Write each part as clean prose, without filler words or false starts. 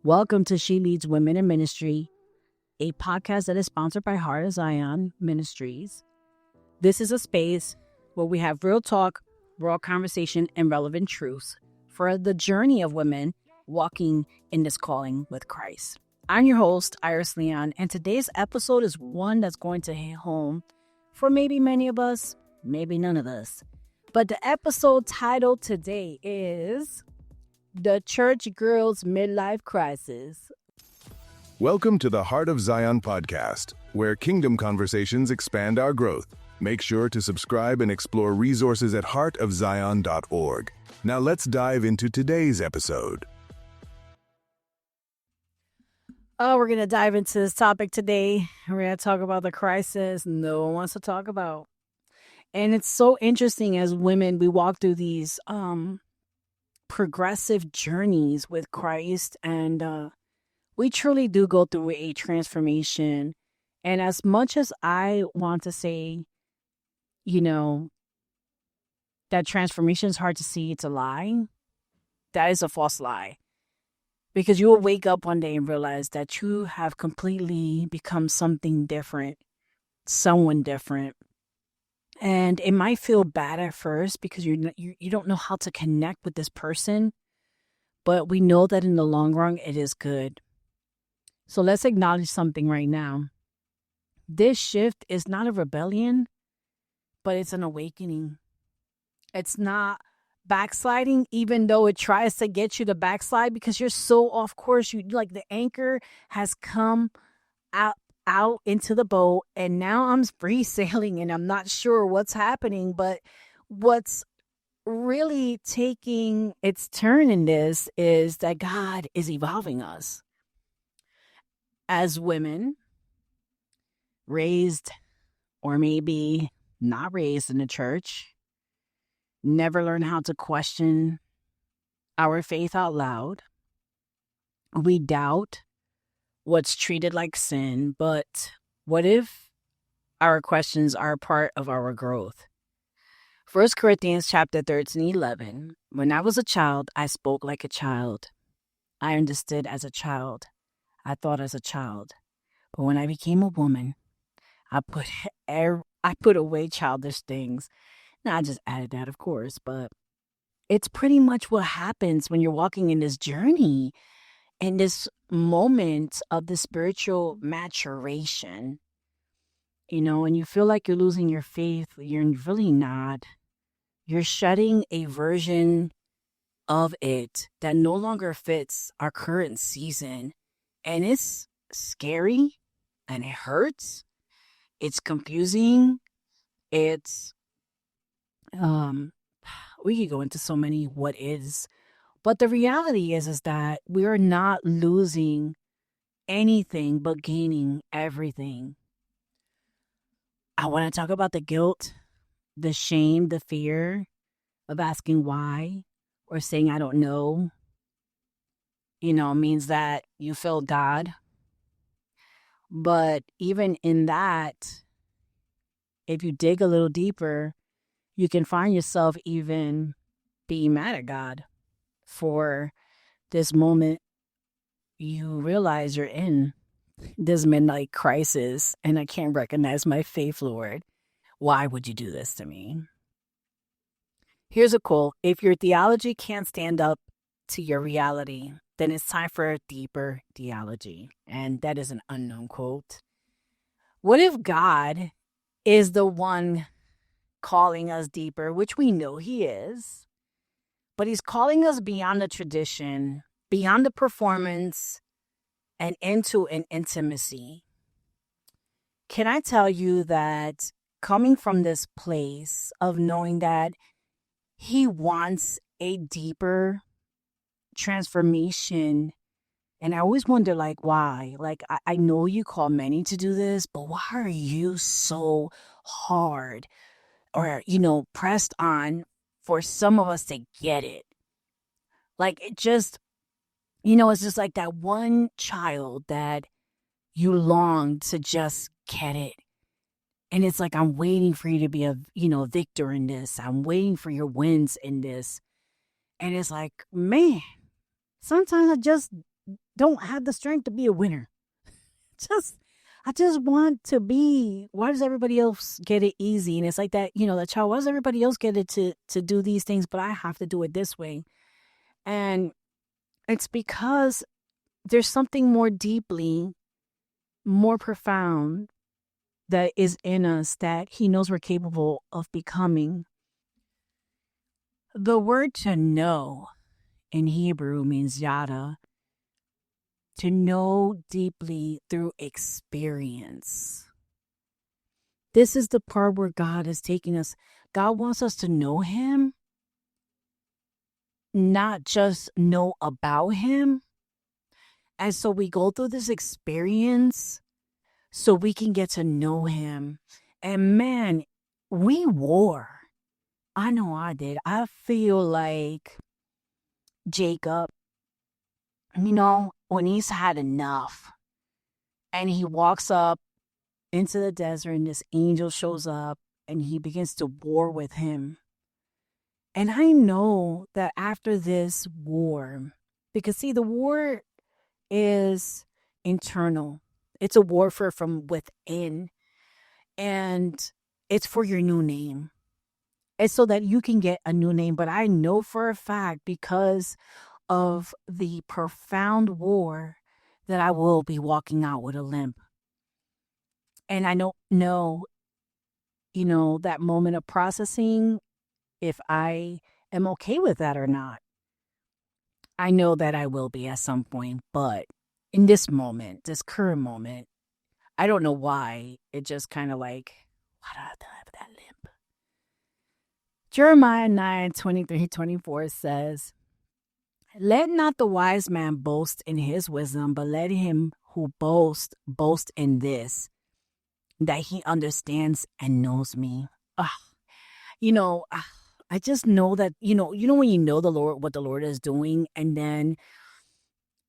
Welcome to She Leads Women in Ministry, a podcast that is sponsored by Heart of Zion Ministries. This is a space where we have real talk, raw conversation, and relevant truths for the journey of women walking in this calling with Christ. I'm your host, Iris Leon, and today's episode is one that's going to hit home for maybe many of us, maybe none of us. But the episode title today is The Church Girl's Midlife Crisis. Welcome to the Heart of Zion podcast, where kingdom conversations expand our growth. Make sure to subscribe and explore resources at heartofzion.org. Now let's dive into today's episode. We're going to dive into this topic today. We're going to talk about the crisis no one wants to talk about. And it's so interesting as women, we walk through these progressive journeys with Christ, and we truly do go through a transformation. And as much as I want to say, that transformation is hard to see, it's a lie. That is a false lie. Because you will wake up one day and realize that you have completely become something different, someone different. And it might feel bad at first because you don't know how to connect with this person. But we know that in the long run, it is good. So let's acknowledge something right now. This shift is not a rebellion, but it's an awakening. It's not backsliding, even though it tries to get you to backslide because you're so off course. You like the anchor has come out into the boat, and now I'm free sailing and I'm not sure what's happening. But what's really taking its turn in this is that God is evolving us as women, raised or maybe not raised in the church, never learn how to question our faith out loud. We doubt what's treated like sin, but what if our questions are part of our growth? 1 Corinthians chapter 13:11. When I was a child, I spoke like a child. I understood as a child. I thought as a child. But when I became a woman, I put away childish things. Now, I just added that, of course, but it's pretty much what happens when you're walking in this journey, in this moment of the spiritual maturation, and you feel like you're losing your faith. You're really not. You're shedding a version of it that no longer fits our current season. And it's scary and it hurts. It's confusing. It's, we could go into so many what is. But the reality is that we are not losing anything but gaining everything. I want to talk about the guilt, the shame, the fear of asking why or saying I don't know. Means that you failed God. But even in that, if you dig a little deeper, you can find yourself even being mad at God for this moment you realize you're in this midnight crisis and I can't recognize my faith, Lord. Why would you do this to me? Here's a quote. If your theology can't stand up to your reality, then it's time for a deeper theology. And that is an unknown quote. What if God is the one calling us deeper, which we know he is, but he's calling us beyond the tradition, beyond the performance, and into an intimacy? Can I tell you that coming from this place of knowing that he wants a deeper transformation, and I always wonder, why? I know you call many to do this, but why are you so hard or, pressed on for some of us to get it? It just, it's just like that one child that you long to just get it. And it's like, I'm waiting for you to be a victor in this. I'm waiting for your wins in this. And it's like, man, sometimes I just don't have the strength to be a winner. Just I just want to be. Why does everybody else get it easy? And it's like that, the child. Why does everybody else get it to do these things, but I have to do it this way? And it's because there's something more deeply, more profound that is in us that he knows we're capable of becoming. The word to know in Hebrew means yada, to know deeply through experience. This is the part where God is taking us. God wants us to know him, not just know about him. And so we go through this experience so we can get to know him. And man, we war. I know I did. I feel like Jacob, when he's had enough and he walks up into the desert and this angel shows up and he begins to war with him. And I know that after this war, because see, the war is internal. It's a warfare from within, and it's for your new name. It's so that you can get a new name. But I know for a fact, because of the profound war, that I will be walking out with a limp. And I don't know, that moment of processing, if I am okay with that or not. I know that I will be at some point, but in this moment, this current moment, I don't know why. It just kind of like, why do I have to have that limp? Jeremiah 9:23-24 says, let not the wise man boast in his wisdom, but let him who boast in this, that he understands and knows me. You know, I just know that, when you know the Lord, what the Lord is doing, and then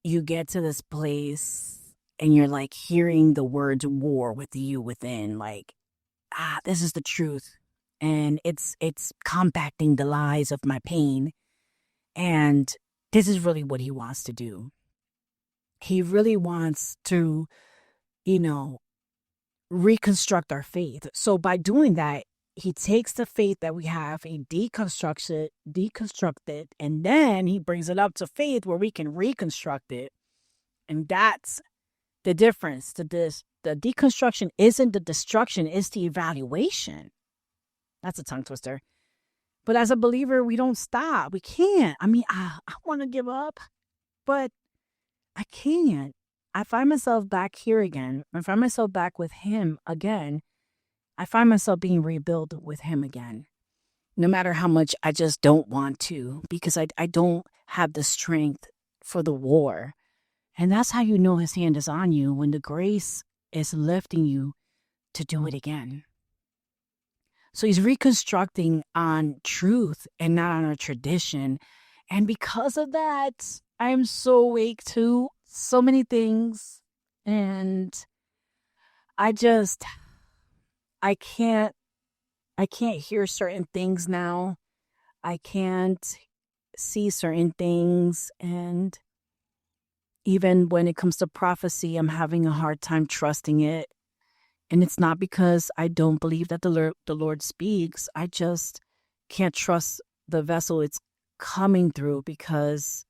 you get to this place and you're like hearing the words war with you within, like, this is the truth. And it's compacting the lies of my pain. And this is really what he wants to do. He really wants to, reconstruct our faith. So by doing that, he takes the faith that we have, he deconstructs it, and then he brings it up to faith where we can reconstruct it. And that's the difference to this. The deconstruction isn't the destruction, it's the evaluation. That's a tongue twister. But as a believer, we don't stop. We can't. I mean, I want to give up, but I can't. I find myself back here again. I find myself back with him again. I find myself being rebuilt with him again. No matter how much I just don't want to, because I don't have the strength for the war. And that's how you know his hand is on you, when the grace is lifting you to do it again. So he's reconstructing on truth and not on a tradition. And because of that, I am so awake to so many things. And I can't hear certain things now. I can't see certain things. And even when it comes to prophecy, I'm having a hard time trusting it. And it's not because I don't believe that the Lord speaks. I just can't trust the vessel it's coming through, because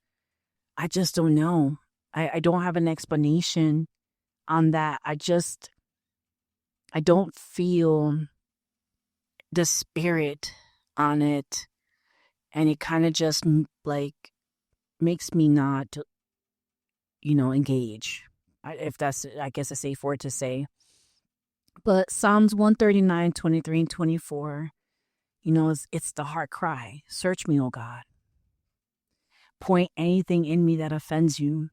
I just don't know. I don't have an explanation on that. I don't feel the spirit on it. And it kind of just like makes me not, engage. If that's, I guess, a safe word to say. But Psalms 139:23-24, it's the heart cry. Search me, O God. Point anything in me that offends you,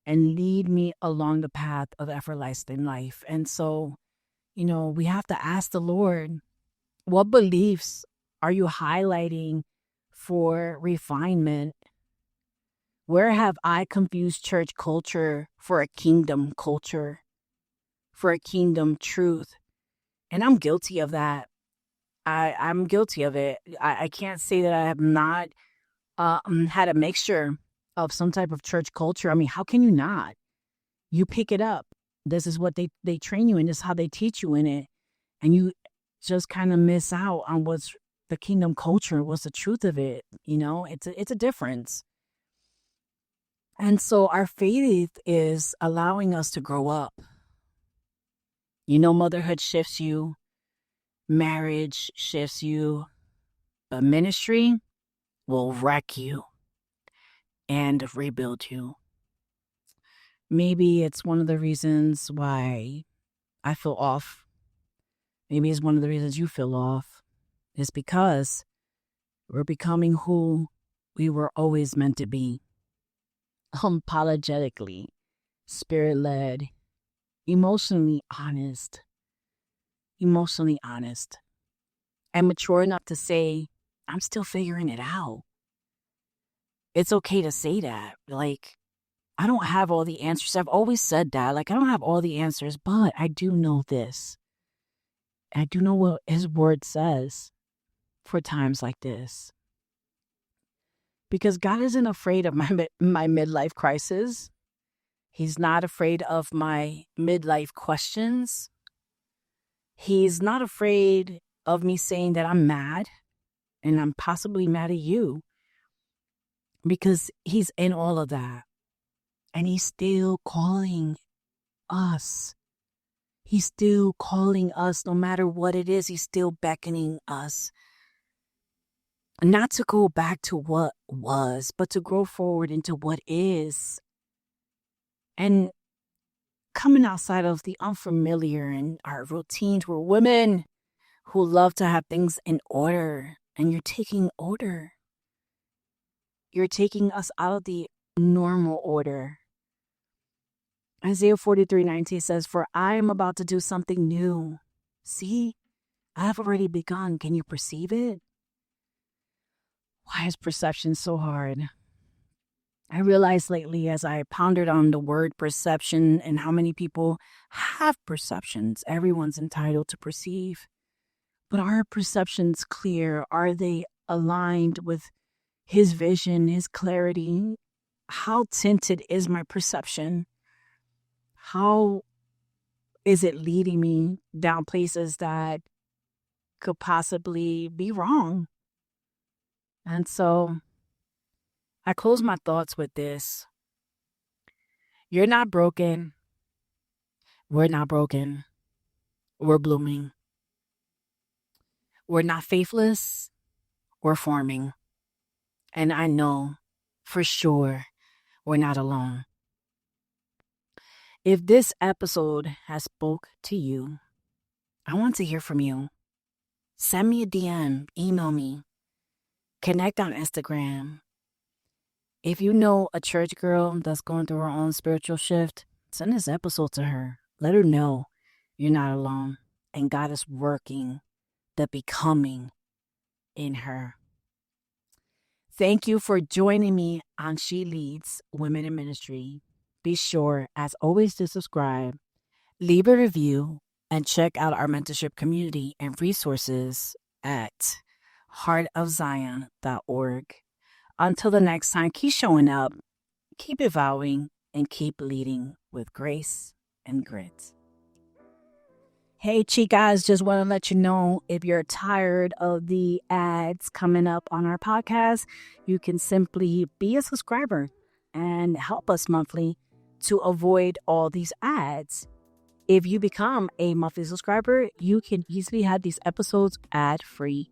and lead me along the path of everlasting life. And so, we have to ask the Lord, what beliefs are you highlighting for refinement? Where have I confused church culture for a kingdom culture, for a kingdom truth? And I'm guilty of that. I'm guilty of it. I can't say that I have not had a mixture of some type of church culture. I mean, how can you not? You pick it up. This is what they train you in. This is how they teach you in it. And you just kind of miss out on what's the kingdom culture, what's the truth of it. It's a difference. And so our faith is allowing us to grow up. Motherhood shifts you, marriage shifts you, but ministry will wreck you and rebuild you. Maybe it's one of the reasons why I feel off. Maybe it's one of the reasons you feel off. It's because we're becoming who we were always meant to be. Unapologetically, spirit-led, emotionally honest, and mature enough to say, I'm still figuring it out. It's okay to say that. Like, I don't have all the answers. I've always said that. Like, I don't have all the answers, but I do know this. I do know what his word says for times like this. Because God isn't afraid of my midlife crisis. He's not afraid of my midlife questions. He's not afraid of me saying that I'm mad, and I'm possibly mad at you, because he's in all of that. And he's still calling us. He's still calling us no matter what it is. He's still beckoning us. Not to go back to what was, but to grow forward into what is. And coming outside of the unfamiliar and our routines. We're women who love to have things in order. And you're taking order. You're taking us out of the normal order. Isaiah 43:19 says, for I am about to do something new. See, I have already begun. Can you perceive it? Why is perception so hard? I realized lately as I pondered on the word perception and how many people have perceptions. Everyone's entitled to perceive. But are our perceptions clear? Are they aligned with his vision, his clarity? How tinted is my perception? How is it leading me down places that could possibly be wrong? And so I close my thoughts with this. You're not broken. We're not broken. We're blooming. We're not faithless. We're forming. And I know for sure we're not alone. If this episode has spoke to you, I want to hear from you. Send me a DM, email me, connect on Instagram. If you know a church girl that's going through her own spiritual shift, send this episode to her. Let her know you're not alone and God is working the becoming in her. Thank you for joining me on She Leads Women in Ministry. Be sure, as always, to subscribe, leave a review, and check out our mentorship community and resources at heartofzion.org. Until the next time, keep showing up, keep evolving, and keep leading with grace and grit. Hey, chicas, just want to let you know, if you're tired of the ads coming up on our podcast, you can simply be a subscriber and help us monthly to avoid all these ads. If you become a monthly subscriber, you can easily have these episodes ad-free.